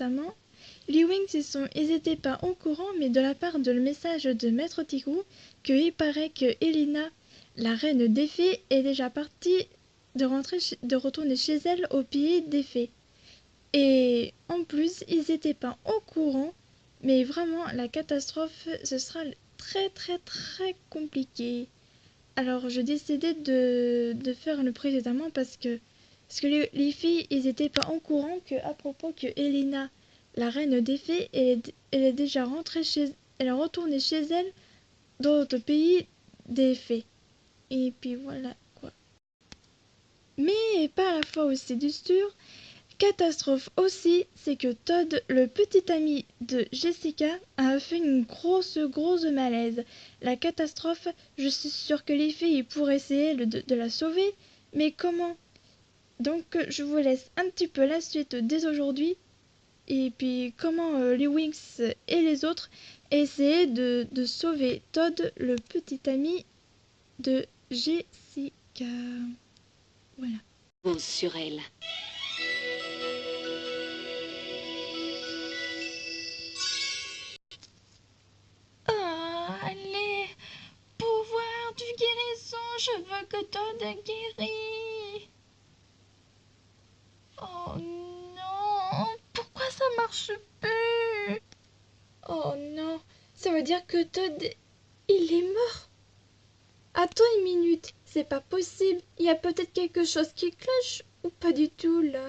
récemment, les Wings ils étaient pas au courant, mais de la part de le message de Maître Tigrou, qu'il paraît que Elena, la reine des fées, est déjà partie de retourner chez elle au pays des fées. Et en plus, ils étaient pas au courant, mais vraiment la catastrophe, ce sera très très très compliqué. Alors je décidais de faire le précédemment parce que les filles, ils étaient pas au courant que à propos que Elena, la reine des fées, elle est déjà rentrée elle est retournée chez elle dans le pays des fées. Et puis voilà quoi. Mais pas à la fois aussi du sûr. Catastrophe aussi, c'est que Todd, le petit ami de Jessica, a fait une grosse malaise. La catastrophe, je suis sûre que les filles pourraient essayer de la sauver, mais comment? Donc je vous laisse un petit peu la suite dès aujourd'hui, et puis comment les Wings et les autres essayer de sauver Todd, le petit ami de Jessica. Voilà. Pose sur elle. Ah, allez, pouvoir du guérison, je veux que Todd guérit. Oh non, pourquoi ça marche plus? Oh non, ça veut dire que Todd, il est mort. Attends une minute, c'est pas possible. Il y a peut-être quelque chose qui cloche ou pas du tout là.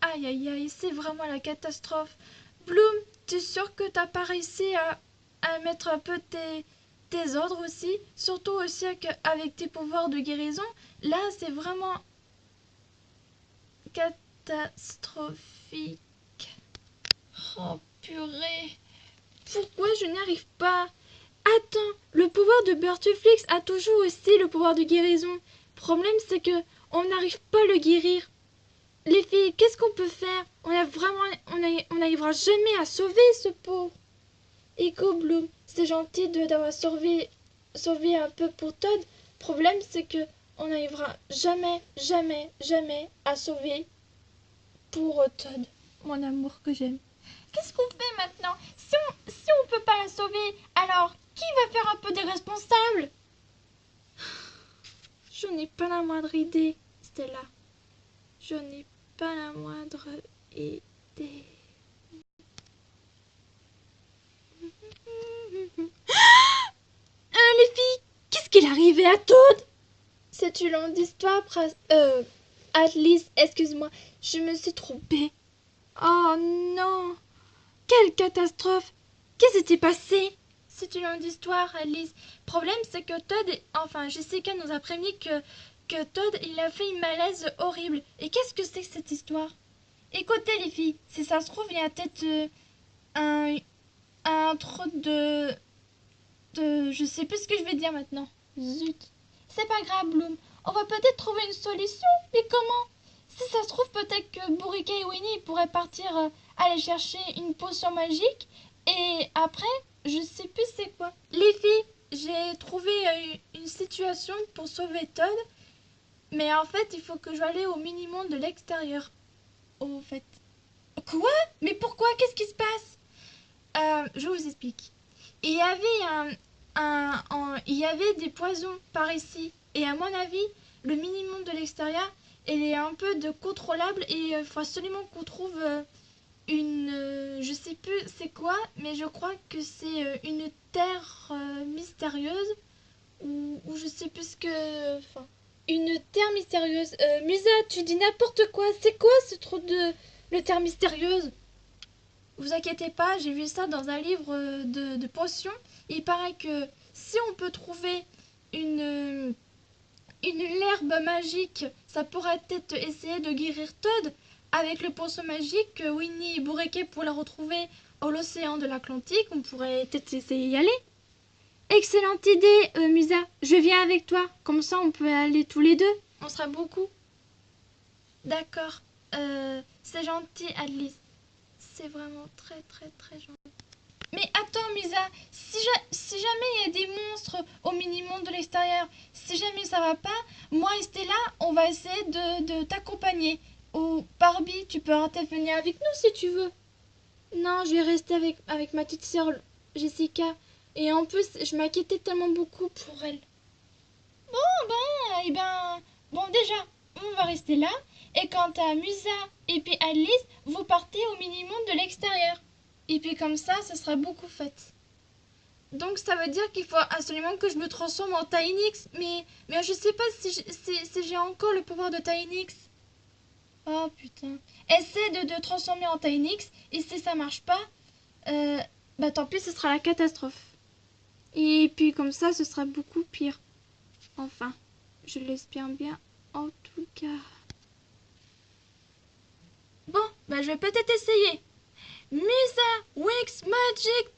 Aïe aïe aïe, c'est vraiment la catastrophe. Bloom, tu es sûr que t'as pas réussi à mettre un peu tes ordres aussi? Surtout aussi avec tes pouvoirs de guérison. Là, c'est vraiment catastrophique. Oh purée. Pourquoi je n'y arrive pas? Attends, le pouvoir de Bertuflix a toujours aussi le pouvoir de guérison. Le problème, c'est que on n'arrive pas à le guérir. Les filles, qu'est-ce qu'on peut faire? On n'arrivera jamais à sauver ce pauvre. Echo Bloom, c'est gentil d'avoir sauvé un peu pour Todd. Le problème, c'est que on n'arrivera jamais à sauver pour Todd, mon amour que j'aime. Qu'est-ce qu'on fait maintenant? Si on peut pas la sauver, alors qui va faire un peu des responsables? Je n'ai pas la moindre idée, Stella. Je n'ai pas la moindre idée. Les filles, qu'est-ce qu'il est arrivé à Todd? C'est une longue histoire, Alice, excuse-moi, je me suis trompée. Oh non, quelle catastrophe! Qu'est-ce qui s'était passé? C'est une longue histoire, Alice. Le problème, c'est que Jessica nous a prévenu que Todd, il a fait une malaise horrible. Et qu'est-ce que c'est que cette histoire? Écoutez, les filles, si ça se trouve, il y a peut-être un, un trop de... Je sais plus ce que je vais dire maintenant. Zut. C'est pas grave, Bloom. On va peut-être trouver une solution. Mais comment? Si ça se trouve, peut-être que Bourriquet et Winnie pourraient partir aller chercher une potion magique. Et après, je sais plus c'est quoi. Les filles, j'ai trouvé une situation pour sauver Todd. Mais en fait, il faut que je aille au mini-monde de l'extérieur. Au fait. Quoi? Mais pourquoi? Qu'est-ce qui se passe? Je vous explique. Il y avait il y avait des poisons par ici. Et à mon avis, le mini-monde de l'extérieur, il est un peu de contrôlable et il faut absolument qu'on trouve je sais plus c'est quoi, mais je crois que c'est une terre mystérieuse ou je sais plus ce que... Enfin, une terre mystérieuse. Musa, tu dis n'importe quoi. C'est quoi ce truc de... Le terre mystérieuse? Vous inquiétez pas, j'ai vu ça dans un livre de potions. Il paraît que si on peut trouver une, une herbe magique, ça pourrait peut-être essayer de guérir Todd. Avec le potion magique que Winnie et Bourriquet pourraient retrouver à l'océan de l'Atlantique, on pourrait peut-être essayer d'y aller. Excellente idée, Musa. Je viens avec toi. Comme ça, on peut aller tous les deux. On sera beaucoup. D'accord. C'est gentil, Alice. C'est vraiment très gentil. Mais attends, Musa, si jamais il y a des monstres au mini-monde de l'extérieur, si jamais ça va pas, moi et Stella, on va essayer de t'accompagner. Ou Barbie, tu peux venir avec nous si tu veux. Non, je vais rester avec ma petite sœur Jessica. Et en plus, je m'inquiétais tellement beaucoup pour elle. Eh ben, bon déjà, on va rester là. Et quant à Musa et puis Alice, vous partez au minimum de l'extérieur. Et puis comme ça sera beaucoup fait. Donc ça veut dire qu'il faut absolument que je me transforme en Tynix. Mais je sais pas si j'ai encore le pouvoir de Tynix. Oh putain. Essaie de te transformer en Tynix. Et si ça marche pas, bah tant pis, ce sera la catastrophe. Et puis comme ça, ce sera beaucoup pire. Enfin, je l'espère bien en tout cas. Bon, bah je vais peut-être essayer. Musa Wix Magic